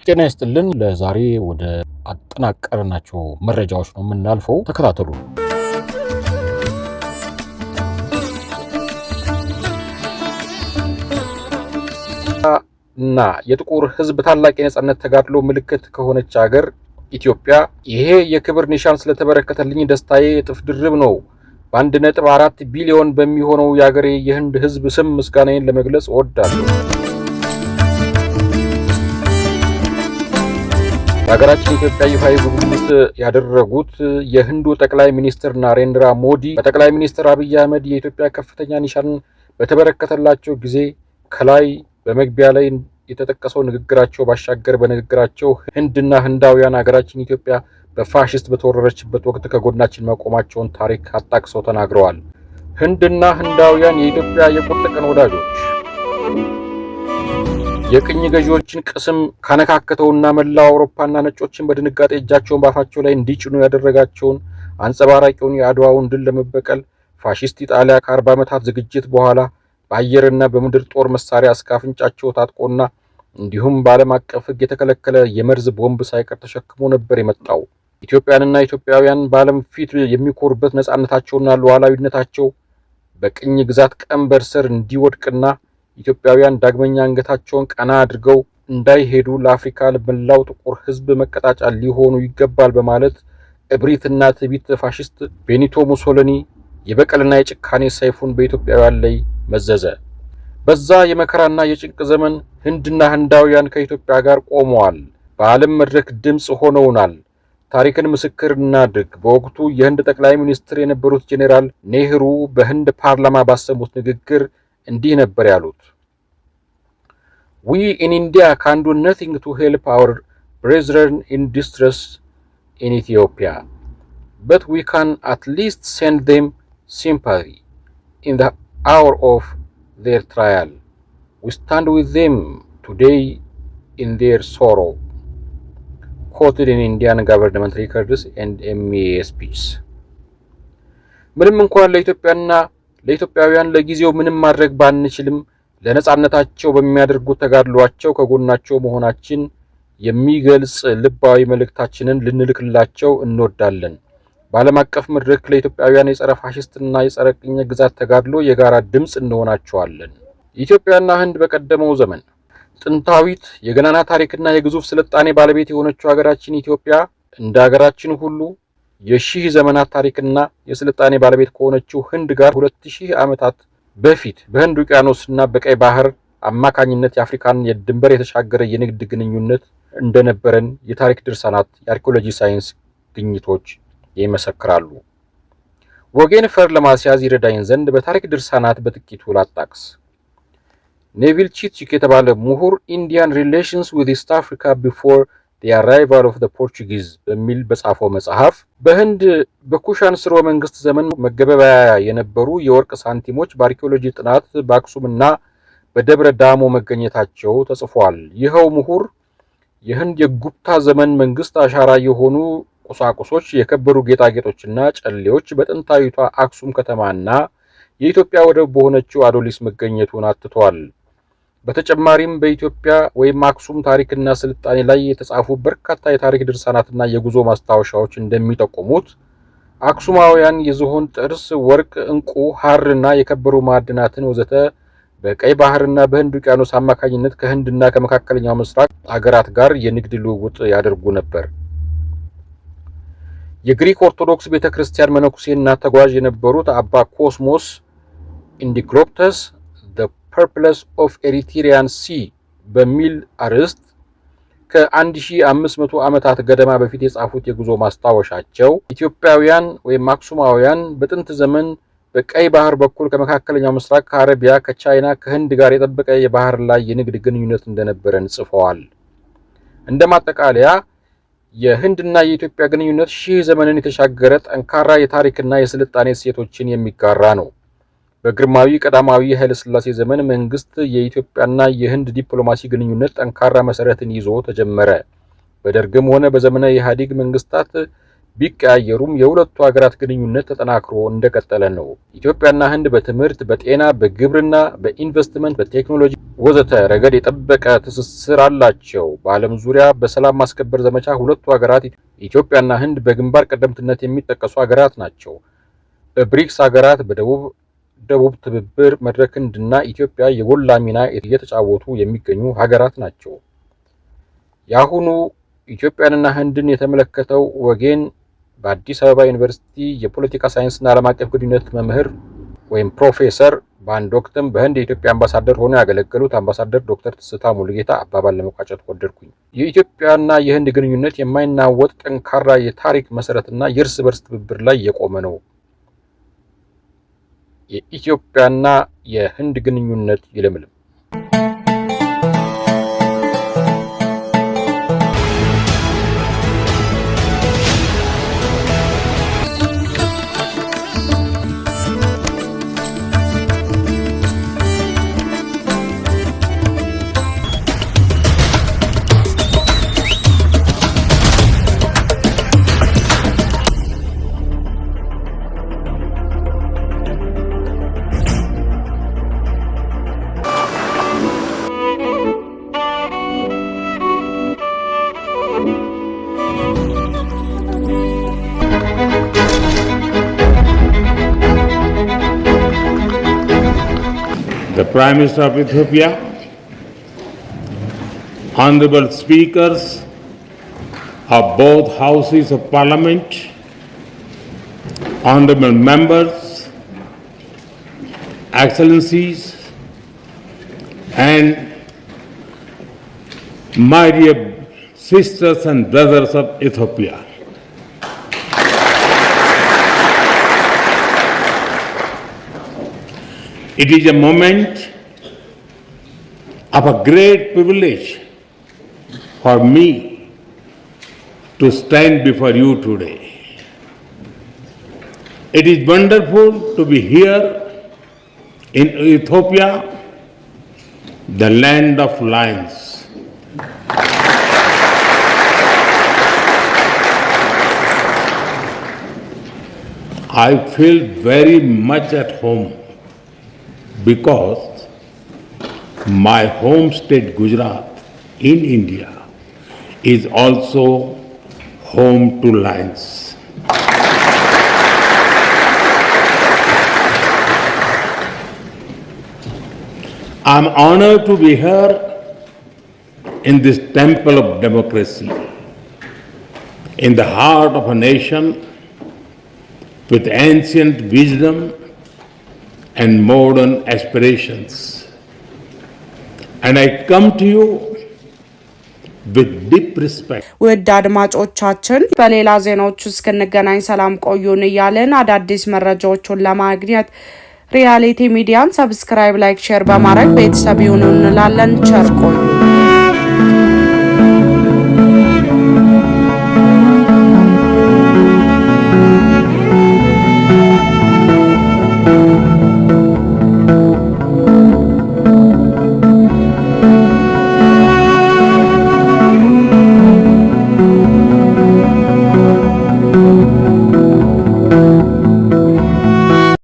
ጤና ይስጥልን። ለዛሬ ወደ አጠናቀርናቸው መረጃዎች ነው የምናልፈው። ተከታተሉ። እና የጥቁር ሕዝብ ታላቅ የነጻነት ተጋድሎ ምልክት ከሆነች ሀገር ኢትዮጵያ ይሄ የክብር ኒሻን ስለተበረከተልኝ ደስታዬ እጥፍ ድርብ ነው። በ1.4 ቢሊዮን በሚሆነው የሀገሬ የህንድ ሕዝብ ስም ምስጋናዬን ለመግለጽ እወዳለሁ። በሀገራችን ኢትዮጵያ ይፋዊ ጉብኝት ያደረጉት የህንዱ ጠቅላይ ሚኒስትር ናሬንድራ ሞዲ በጠቅላይ ሚኒስትር አብይ አህመድ የኢትዮጵያ ከፍተኛ ኒሻን በተበረከተላቸው ጊዜ ከላይ በመግቢያ ላይ የተጠቀሰው ንግግራቸው ባሻገር በንግግራቸው ህንድና ህንዳውያን ሀገራችን ኢትዮጵያ በፋሽስት በተወረረችበት ወቅት ከጎናችን መቆማቸውን ታሪክ አጣቅሰው ተናግረዋል። ህንድና ህንዳውያን የኢትዮጵያ የቁርጥ ቀን ወዳጆች የቅኝ ገዢዎችን ቅስም ካነካከተውና መላው አውሮፓና ነጮችን በድንጋጤ እጃቸውን ባፋቸው ላይ እንዲጭኑ ያደረጋቸውን አንጸባራቂውን የአድዋውን ድል ለመበቀል ፋሺስት ኢጣሊያ ከ40 ዓመታት ዝግጅት በኋላ በአየርና በምድር ጦር መሳሪያ እስከ አፍንጫቸው ታጥቆና እንዲሁም በዓለም አቀፍ ሕግ የተከለከለ የመርዝ ቦምብ ሳይቀር ተሸክሞ ነበር የመጣው። ኢትዮጵያንና ኢትዮጵያውያን በዓለም ፊት የሚኮሩበት ነጻነታቸውና ሉዓላዊነታቸው በቅኝ ግዛት ቀንበር ስር እንዲወድቅና ኢትዮጵያውያን ዳግመኛ አንገታቸውን ቀና አድርገው እንዳይሄዱ ለአፍሪካ ለመላው ጥቁር ሕዝብ መቀጣጫ ሊሆኑ ይገባል በማለት እብሪትና ትዕቢት ፋሺስት ቤኒቶ ሙሶሊኒ የበቀልና የጭካኔ ሰይፉን በኢትዮጵያውያን ላይ መዘዘ። በዛ የመከራና የጭንቅ ዘመን ህንድና ህንዳውያን ከኢትዮጵያ ጋር ቆመዋል። በዓለም መድረክ ድምፅ ሆነውናል። ታሪክን ምስክር እናድርግ። በወቅቱ የህንድ ጠቅላይ ሚኒስትር የነበሩት ጄኔራል ኔህሩ በህንድ ፓርላማ ባሰሙት ንግግር እንዲህ ነበር ያሉት። We in India can do nothing to help our brethren in distress in Ethiopia, but we can at least send them sympathy in the hour of their trial. We stand with them today in their sorrow. Quoted in Indian government records and MEA speeches. ምንም እንኳን ለኢትዮጵያውያን ለጊዜው ምንም ማድረግ ባንችልም ለነጻነታቸው በሚያደርጉት ተጋድሏቸው ከጎናቸው መሆናችን የሚገልጽ ልባዊ መልእክታችንን ልንልክላቸው እንወዳለን። በዓለም አቀፍ መድረክ ለኢትዮጵያውያን የጸረ ፋሽስትና የጸረ ቅኝ ግዛት ተጋድሎ የጋራ ድምፅ እንሆናቸዋለን። ኢትዮጵያና ህንድ በቀደመው ዘመን ጥንታዊት የገናና ታሪክና የግዙፍ ስልጣኔ ባለቤት የሆነችው ሀገራችን ኢትዮጵያ እንደ ሀገራችን ሁሉ የሺህ ዘመናት ታሪክና የስልጣኔ ባለቤት ከሆነችው ህንድ ጋር 2000 ዓመታት በፊት በህንድ ውቅያኖስና በቀይ ባህር አማካኝነት የአፍሪካን የድንበር የተሻገረ የንግድ ግንኙነት እንደነበረን የታሪክ ድርሳናት፣ የአርኪኦሎጂ ሳይንስ ግኝቶች ይመሰክራሉ። ወጌን ፈር ለማስያዝ ይረዳኝ ዘንድ በታሪክ ድርሳናት በጥቂቱ ላጣቅስ። ኔቪል ቺትቺክ የተባለ ምሁር ኢንዲያን ሪሌሽንስ ዊዝ ኢስት አፍሪካ ቢፎር the arrival of the Portuguese በሚል በጻፈው መጽሐፍ በህንድ በኩሻን ስርወ መንግስት ዘመን መገበያያ የነበሩ የወርቅ ሳንቲሞች በአርኪኦሎጂ ጥናት በአክሱምና በደብረ ዳሞ መገኘታቸው ተጽፏል። ይኸው ምሁር የህንድ የጉፕታ ዘመን መንግስት አሻራ የሆኑ ቁሳቁሶች፣ የከበሩ ጌጣጌጦችና ጨሌዎች በጥንታዊቷ አክሱም ከተማና የኢትዮጵያ ወደብ በሆነችው አዶሊስ መገኘቱን አትቷል። በተጨማሪም በኢትዮጵያ ወይም አክሱም ታሪክና ስልጣኔ ላይ የተጻፉ በርካታ የታሪክ ድርሳናትና የጉዞ ማስታወሻዎች እንደሚጠቁሙት አክሱማውያን የዝሆን ጥርስ፣ ወርቅ፣ ዕንቁ፣ ሐርና የከበሩ ማዕድናትን ወዘተ በቀይ ባህርና በህንድ ውቅያኖስ አማካኝነት ከህንድና ከመካከለኛው ምስራቅ አገራት ጋር የንግድ ልውውጥ ያደርጉ ነበር። የግሪክ ኦርቶዶክስ ቤተክርስቲያን መነኩሴና ተጓዥ የነበሩት አባ ኮስሞስ ኢንዲክሎፕተስ the purpose of Erythraean Sea በሚል አርዕስት ከ1500 ዓመታት ገደማ በፊት የጻፉት የጉዞ ማስታወሻቸው ኢትዮጵያውያን ወይም አክሱማውያን በጥንት ዘመን በቀይ ባህር በኩል ከመካከለኛው ምስራቅ፣ ከአረቢያ፣ ከቻይና፣ ከህንድ ጋር የጠበቀ የባህር ላይ የንግድ ግንኙነት እንደነበረን ጽፈዋል። እንደማጠቃለያ የህንድና የኢትዮጵያ ግንኙነት ሺህ ዘመንን የተሻገረ ጠንካራ የታሪክና የስልጣኔ እሴቶችን የሚጋራ ነው። በግርማዊ ቀዳማዊ ኃይለ ሥላሴ ዘመን መንግስት የኢትዮጵያና የህንድ ዲፕሎማሲ ግንኙነት ጠንካራ መሰረትን ይዞ ተጀመረ። በደርግም ሆነ በዘመነ ኢህአዴግ መንግስታት ቢቀያየሩም የሁለቱ ሀገራት ግንኙነት ተጠናክሮ እንደቀጠለ ነው። ኢትዮጵያና ህንድ በትምህርት፣ በጤና፣ በግብርና፣ በኢንቨስትመንት፣ በቴክኖሎጂ ወዘተ ረገድ የጠበቀ ትስስር አላቸው። በዓለም ዙሪያ በሰላም ማስከበር ዘመቻ ሁለቱ ሀገራት ኢትዮጵያና ህንድ በግንባር ቀደምትነት የሚጠቀሱ ሀገራት ናቸው። በብሪክስ ሀገራት በደቡብ ትብብር መድረክ ህንድና ኢትዮጵያ የጎላ ሚና እየተጫወቱ የሚገኙ ሀገራት ናቸው። የአሁኑ ኢትዮጵያንና ህንድን የተመለከተው ወገን በአዲስ አበባ ዩኒቨርሲቲ የፖለቲካ ሳይንስና ዓለም አቀፍ ግንኙነት መምህር ወይም ፕሮፌሰር በአንድ ወቅትም በህንድ የኢትዮጵያ አምባሳደር ሆነው ያገለገሉት አምባሳደር ዶክተር ትዝታ ሙሉጌታ አባባል ለመቋጨት ወደድኩኝ። የኢትዮጵያና የህንድ ግንኙነት የማይናወጥ ጠንካራ የታሪክ መሰረትና የእርስ በርስ ትብብር ላይ የቆመ ነው። የኢትዮጵያና የህንድ ግንኙነት ይለምልም። The Prime Minister of Ethiopia, honorable speakers of both houses of parliament, honorable members, excellencies, and my dear sisters and brothers of Ethiopia. It is a moment of a great privilege for me to stand before you today. It is wonderful to be here in Ethiopia, the land of lions. I feel very much at home because my home state Gujarat in India is also home to lions. I'm honored to be here in this temple of democracy, in the heart of a nation with ancient wisdom and modern aspirations. And I come to you with deep respect. ውድ አድማጮቻችን በሌላ ዜናዎች እስክንገናኝ ሰላም ቆዩን እያልን አዳዲስ መረጃዎችን ለማግኘት ሪያሊቲ ሚዲያን ሰብስክራይብ፣ ላይክ፣ ሼር በማድረግ ቤተሰብ ይሁኑ እንላለን። ቸር ቆዩ።